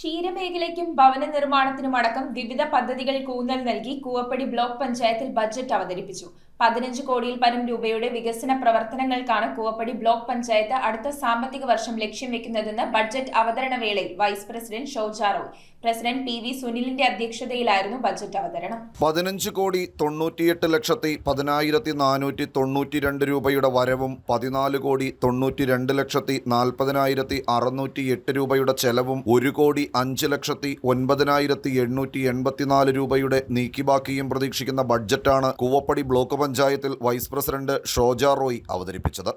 ക്ഷീരമേഖലയ്ക്കും ഭവന നിർമ്മാണത്തിനുമടക്കം വിവിധ പദ്ധതികൾക്ക് ഊന്നൽ നൽകി കൂവപ്പടി ബ്ലോക്ക് പഞ്ചായത്തിൽ ബജറ്റ് അവതരിപ്പിച്ചു. 15 കോടിയിൽ പരം രൂപയുടെ വികസന പ്രവർത്തനങ്ങൾക്കാണ് കൂവപ്പടി ബ്ലോക്ക് പഞ്ചായത്ത് അടുത്ത സാമ്പത്തിക വർഷം ലക്ഷ്യം വെക്കുന്നതെന്ന് ബജറ്റ് അവതരണ വേളയിൽ vice president Shoja Roy, president P V. സുനിലിന്റെ അധ്യക്ഷതയിലായിരുന്നു ബജറ്റ് അവതരണം. 15,98,10,492 രൂപയുടെ വരവും 14,92,40,608 രൂപയുടെ ചെലവും 1,05,09,884 രൂപയുടെ നീക്കിബാക്കിയും പ്രതീക്ഷിക്കുന്ന ബഡ്ജറ്റാണ് കൂവപ്പടി ബ്ലോക്ക് പഞ്ചായത്തിൽ വൈസ് പ്രസിഡന്റ് ഷോജ റോയ് അവതരിപ്പിച്ചത്.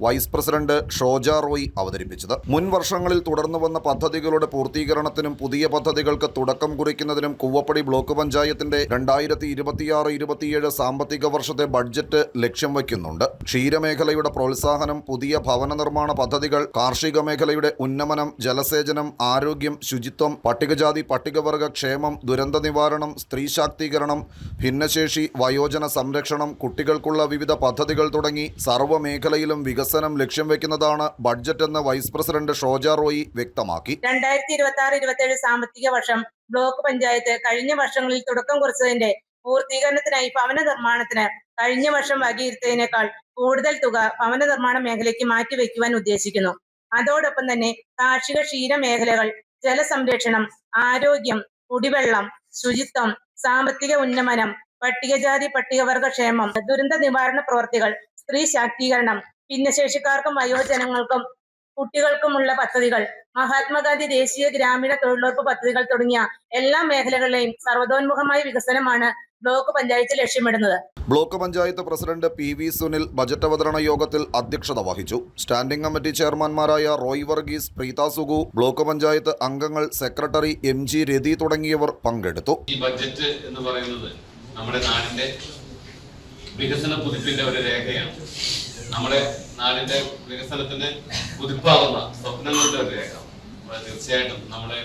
മുൻ വർഷങ്ങളിൽ തുടർന്നു വന്ന പദ്ധതികളുടെ പൂർത്തീകരണത്തിനും പുതിയ പദ്ധതികൾക്ക് തുടക്കം കുറിക്കുന്നതിനും കൂവപ്പടി ബ്ലോക്ക് പഞ്ചായത്തിന്റെ 2026-27 സാമ്പത്തിക വർഷത്തെ ബഡ്ജറ്റ് ലക്ഷ്യം വയ്ക്കുന്നുണ്ട്. ക്ഷീരമേഖലയുടെ പ്രോത്സാഹനം, പുതിയ ഭവന നിർമ്മാണ പദ്ധതികൾ, കാർഷിക മേഖലയുടെ ഉന്നമനം, ജലസേചനം, ആരോഗ്യം, ശുചിത്വം, പട്ടികജാതി പട്ടികവർഗ ക്ഷേമം, ദുരന്ത നിവാരണം, സ്ത്രീ ശാക്തീകരണം, ഭിന്നശേഷി, വയോജന സംരക്ഷണം, കുട്ടികൾക്കുള്ള വിവിധ പദ്ധതികൾ തുടങ്ങി സർവ്വമേഖലയിലും വികസനം ലക്ഷ്യം വെക്കുന്നതാണ് ബഡ്ജറ്റ് എന്ന് വൈസ് പ്രസിഡന്റ് ഷോജ റോയ് വ്യക്തമാക്കി. 2026-27 സാമ്പത്തിക വർഷം ബ്ലോക്ക് പഞ്ചായത്ത് കഴിഞ്ഞ വർഷങ്ങളിൽ തുടക്കം കുറിച്ചതിന്റെ പൂർത്തീകരണത്തിനായി ഭവന നിർമ്മാണത്തിന് കഴിഞ്ഞ വർഷം വകയിരുത്തിയതിനേക്കാൾ കൂടുതൽ തുക ഭവന നിർമ്മാണ മേഖലയ്ക്ക് മാറ്റിവെക്കുവാൻ ഉദ്ദേശിക്കുന്നു. അതോടൊപ്പം തന്നെ കാർഷിക ക്ഷീര മേഖലകൾ, ജലസംരക്ഷണം, ആരോഗ്യം, കുടിവെള്ളം, ശുചിത്വം, സാമ്പത്തിക ഉന്നമനം, പട്ടികജാതി പട്ടികവർഗ ക്ഷേമം, ദുരന്ത നിവാരണ പ്രവർത്തികൾ, സ്ത്രീ ശാക്തീകരണം, ഭിന്നശേഷിക്കാർക്കും വയോജനങ്ങൾക്കും കുട്ടികൾക്കുമുള്ള പദ്ധതികൾ, മഹാത്മാഗാന്ധി ദേശീയ ഗ്രാമീണ തൊഴിലുറപ്പ് പദ്ധതികൾ തുടങ്ങിയ എല്ലാ മേഖലകളിലെയും സർവ്വതോന്മുഖമായ വികസനമാണ് ബ്ലോക്ക് പഞ്ചായത്ത് ലക്ഷ്യമിടുന്നത്. Block panchayat president P V. Sunil budget അവതരണ യോഗത്തിൽ അധ്യക്ഷത വഹിച്ചു. സ്റ്റാൻഡിംഗ് കമ്മിറ്റി ചെയർമാൻമാരായ റോയ് വർഗീസ്, പ്രീത സുഗു, ബ്ലോക്ക് പഞ്ചായത്ത് അംഗങ്ങൾ, സെക്രട്ടറി എം.ജി. രതി തുടങ്ങിയവർ പങ്കെടുത്തു. ഈ ബജറ്റ് എന്ന് പറയുന്നത് നമ്മുടെ നാടിന്റെ വികസന കുതിപ്പിന്റെ ഒരു രേഖയാണ്. നമ്മുടെ നാടിന്റെ വികസനത്തിന് കുതിപ്പാകുന്ന സ്വപ്നങ്ങളുടെ ഒരു രേഖ. തീർച്ചയായിട്ടും നമ്മുടെ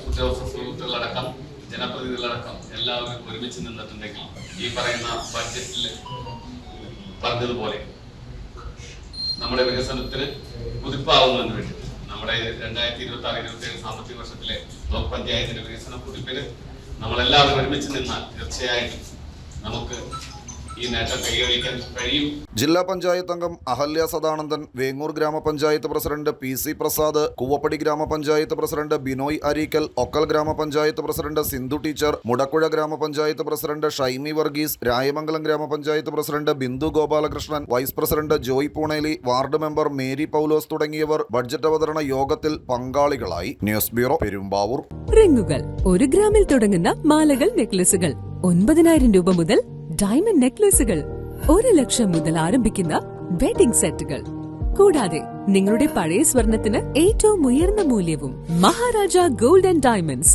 ഉദ്യോഗസ്ഥ സുഹൃത്തുക്കളടക്കം ജനപ്രതിനിധികളടക്കം എല്ലാവരും ഒരുമിച്ച് നിന്നിട്ടുണ്ടെങ്കിൽ ഈ പറയുന്ന ബഡ്ജറ്റിൽ പറഞ്ഞതുപോലെ നമ്മുടെ വികസനത്തിന് കുതിപ്പാകുന്നതിന് വേണ്ടി നമ്മുടെ 2026-27 സാമ്പത്തിക വർഷത്തിലെ ബ്ലോക്ക് പഞ്ചായത്തിന്റെ വികസന കുതിപ്പിന് നമ്മളെല്ലാവരും ഒരുമിച്ച് നിന്നാൽ തീർച്ചയായിട്ടും നമുക്ക് ഈ നേട്ടം കൈവരിക്കാൻ കഴിയും. ജില്ലാ പഞ്ചായത്ത് അംഗം അഹല്യ സദാനന്ദൻ, വേങ്ങൂർ ഗ്രാമപഞ്ചായത്ത് പ്രസിഡന്റ് പി.സി. പ്രസാദ്, കൂവപ്പടി ഗ്രാമപഞ്ചായത്ത് പ്രസിഡന്റ് ബിനോയ് അരീക്കൽ, ഒക്കൽ ഗ്രാമപഞ്ചായത്ത് പ്രസിഡന്റ് സിന്ധു ടീച്ചർ, മുടക്കുഴ ഗ്രാമപഞ്ചായത്ത് പ്രസിഡന്റ് ഷൈമി വർഗീസ്, രായമംഗലം ഗ്രാമപഞ്ചായത്ത് president Bindu Gopalakrishnan, vice president Joy Pooneli, ward member Mary Paulose തുടങ്ങിയവർ ബഡ്ജറ്റ് അവതരണ യോഗത്തിൽ പങ്കാളികളായി. News bureau, Perumbavoor. റിങ്ങുകൾ 1 ഗ്രാമിൽ തുടങ്ങുന്ന മാലകൾ, നെക്ലസുകൾ 9,000 രൂപ മുതൽ ഡയമണ്ട് നെക്ലസുകൾ 1 ലക്ഷം മുതൽ ആരംഭിക്കുന്ന വെഡിംഗ് സെറ്റുകൾ, കൂടാതെ നിങ്ങളുടെ പഴയ സ്വർണത്തിന് ഏറ്റവും ഉയർന്ന മൂല്യവും. Maharaja gold and diamonds,